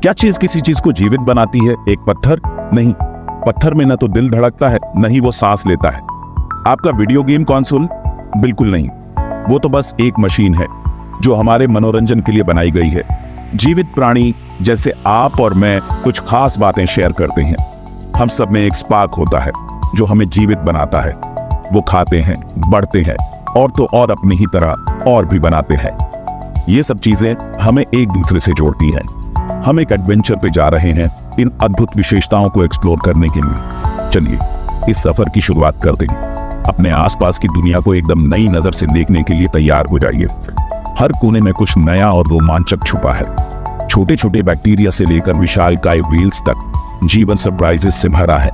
क्या चीज किसी चीज को जीवित बनाती है? एक पत्थर? नहीं, पत्थर में न तो दिल धड़कता है, न ही वो सांस लेता है। आपका वीडियो गेम कंसोल? बिल्कुल नहीं, वो तो बस एक मशीन है जो हमारे मनोरंजन के लिए बनाई गई है। जीवित प्राणी जैसे आप और मैं कुछ खास बातें शेयर करते हैं। हम सब में एक स्पार्क होता है जो हमें जीवित बनाता है। वो खाते हैं, बढ़ते हैं और तो और अपनी ही तरह और भी बनाते हैं। ये सब चीजें हमें एक दूसरे से जोड़ती हैं। हम एक एडवेंचर पे जा रहे हैं इन अद्भुत विशेषताओं को एक्सप्लोर करने के लिए। चलिए इस सफर की शुरुआत करते हैं। अपने आसपास की दुनिया को एकदम नई नजर से देखने के लिए तैयार हो जाइए। हर कोने में कुछ नया और रोमांचक छुपा है। छोटे छोटे बैक्टीरिया से लेकर विशालकाय व्हेल्स तक जीवन सरप्राइजेस से भरा है।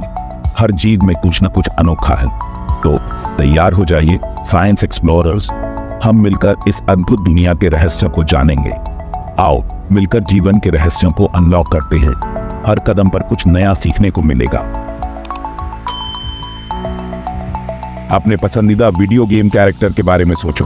हर जीव में कुछ न कुछ अनोखा है। तो तैयार हो जाइए साइंस एक्सप्लोरर्स, हम मिलकर इस अद्भुत दुनिया के रहस्यों को जानेंगे। आओ मिलकर जीवन के रहस्यों को अनलॉक करते हैं। हर कदम पर कुछ नया सीखने को मिलेगा। अपने पसंदीदा वीडियो गेम कैरेक्टर के बारे में सोचो।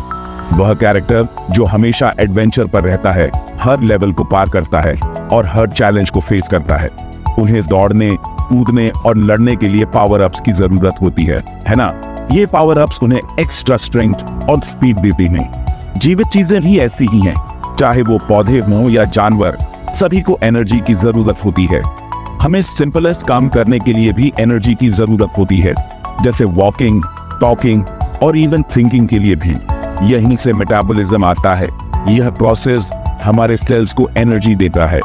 वह कैरेक्टर जो हमेशा एडवेंचर पर रहता है, हर लेवल को पार करता है और हर चैलेंज को फेस करता है। उन्हें दौड़ने, कूदने और लड़ने के लिए पावर अप्स की जरूरत होती है ना? ये पावर अप्स उन्हें एक्स्ट्रा स्ट्रेंथ और स्पीड देती हैं। जीवित चीजें भी ऐसी ही हैं, चाहे वो पौधे हों या जानवर, सभी को एनर्जी की जरूरत होती है। हमें सिंपलेस्ट काम करने के लिए भी एनर्जी की जरूरत होती है, जैसे वॉकिंग, टॉकिंग और इवन थिंकिंग के लिए भी। यहीं से मेटाबॉलिज्म आता है। यह प्रोसेस हमारे सेल्स को एनर्जी देता है।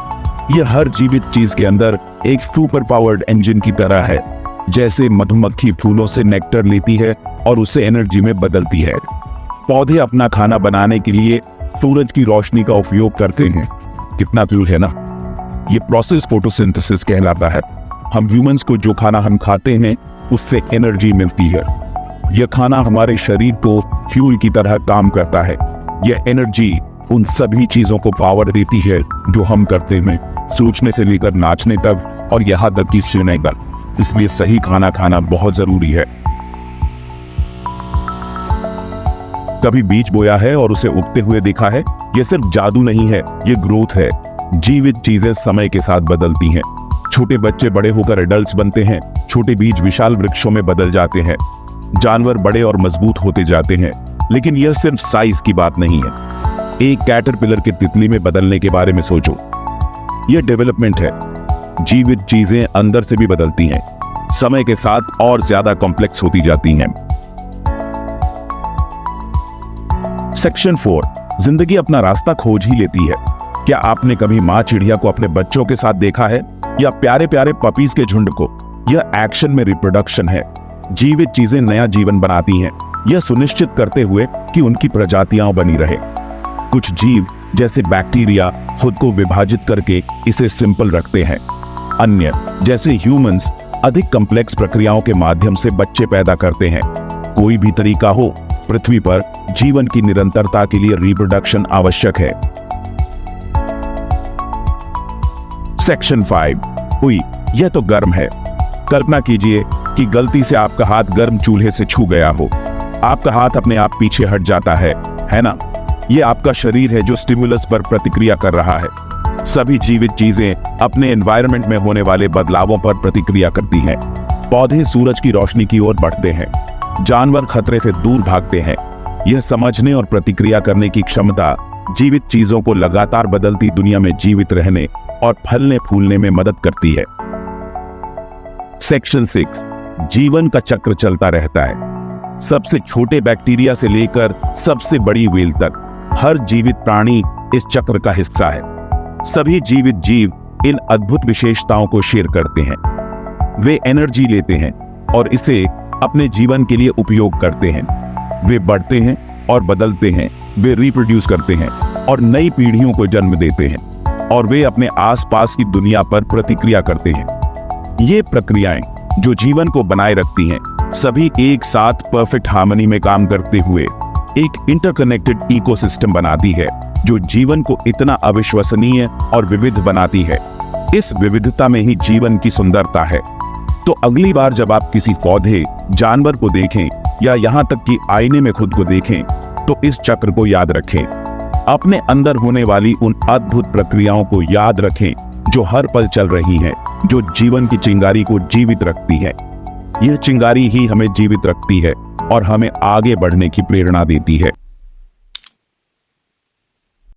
यह हर जीवित चीज के अंदर एक सुपर पावर्ड इंजन की तरह है। जैसे मधुमक्खी फूलों से नेक्टर लेती है और उसे एनर्जी में बदलती है। पौधे अपना खाना बनाने के लिए सूरज की रोशनी का उपयोग करते हैं। कितना कूल है ना? ये प्रोसेस फोटोसिंथेसिस कहलाता है। हम ह्यूमंस को जो खाना हम खाते हैं उससे एनर्जी मिलती है। यह खाना हमारे शरीर को फ्यूल की तरह काम करता है। यह एनर्जी उन सभी चीजों को पावर देती है जो हम करते हैं, सोचने से लेकर नाचने तक और यहाँ तक कि सुनने तक। इसलिए सही खाना खाना बहुत जरूरी है। कभी बीज बोया है और उसे उगते हुए देखा है? यह सिर्फ जादू नहीं है, ये ग्रोथ है। जीवित चीजें समय के साथ बदलती हैं। छोटे बच्चे बड़े होकर एडल्ट्स बनते हैं। छोटे बीज विशाल वृक्षों में बदल जाते हैं। जानवर बड़े और मजबूत होते जाते हैं। लेकिन यह सिर्फ साइज की बात नहीं है। एक कैटरपिलर के तितली में बदलने के बारे में सोचो। यह डेवलपमेंट है। जीवित चीजें अंदर से भी बदलती हैं, समय के साथ और ज्यादा कॉम्प्लेक्स होती जाती हैं। सेक्शन 4, जिंदगी अपना रास्ता खोज ही लेती है। क्या आपने कभी माँ चिड़िया को अपने बच्चों के साथ देखा है, या प्यारे प्यारे पपीज के झुंड को? यह एक्शन में रिप्रोडक्शन है। जीवित चीजें नया जीवन बनाती हैं, यह सुनिश्चित करते हुए कि उनकी प्रजातियां बनी रहे। कुछ जीव जैसे बैक्टीरिया खुद को विभाजित करके इसे सिंपल रखते हैं। अन्य जैसे ह्यूमंस अधिक कॉम्प्लेक्स प्रक्रियाओं के माध्यम से बच्चे पैदा करते हैं। कोई भी तरीका हो, पृथ्वी पर जीवन की निरंतरता के लिए रिप्रोडक्शन आवश्यक है। सेक्शन 5, हुई, यह तो गर्म है। कल्पना कीजिए कि गलती से आपका हाथ गर्म चूल्हे से छू गया हो। आपका हाथ अपने आप पीछे हट जाता है ना? यह आपका शरीर है जो स्टिमुलस पर प्रतिक्रिया कर रहा है। सभी जीवित चीजें अपने एनवायरनमेंट में होने वाले बदलावों पर प्रतिक्रिया करती हैं। पौधे सूरज की रोशनी की ओर बढ़ते हैं। जानवर खतरे से दूर भागते हैं। यह समझने और प्रतिक्रिया करने की क्षमता जीवित चीजों को लगातार बदलती दुनिया में जीवित रहने और फलने फूलने में मदद करती है। सेक्शन 6, जीवन का चक्र चलता रहता है। सबसे छोटे बैक्टीरिया से लेकर सबसे बड़ी व्हेल तक हर जीवित प्राणी इस चक्र का हिस्सा है। सभी जीवित जीव इन अद्भुत विशेषताओं को शेयर करते हैं। वे एनर्जी लेते हैं और इसे अपने जीवन के लिए उपयोग करते हैं। वे बढ़ते हैं और बदलते हैं। वे रिप्रोड्यूस करते हैं और नई पीढ़ियों को जन्म देते हैं, और वे अपने आसपास की दुनिया पर प्रतिक्रिया करते हैं। ये प्रक्रियाएं जो जीवन को बनाए रखती हैं, सभी एक साथ परफेक्ट हार्मनी में काम करते हुए एक इंटरकनेक्टेड इकोसिस्टम बनाती है, जो जीवन को इतना अविश्वसनीय और विविध बनाती है। इस विविधता में ही जीवन की सुंदरता है। तो अगली बार जब आप किसी पौधे, जानवर को देखें या यहाँ तक कि आईने में खुद को देखें, तो इस चक्र को याद रखें। अपने अंदर होने वाली उन अद्भुत प्रक्रियाओं को याद रखें जो हर पल चल रही हैं, जो जीवन की चिंगारी को जीवित रखती है। यह चिंगारी ही हमें जीवित रखती है और हमें आगे बढ़ने की प्रेरणा देती है।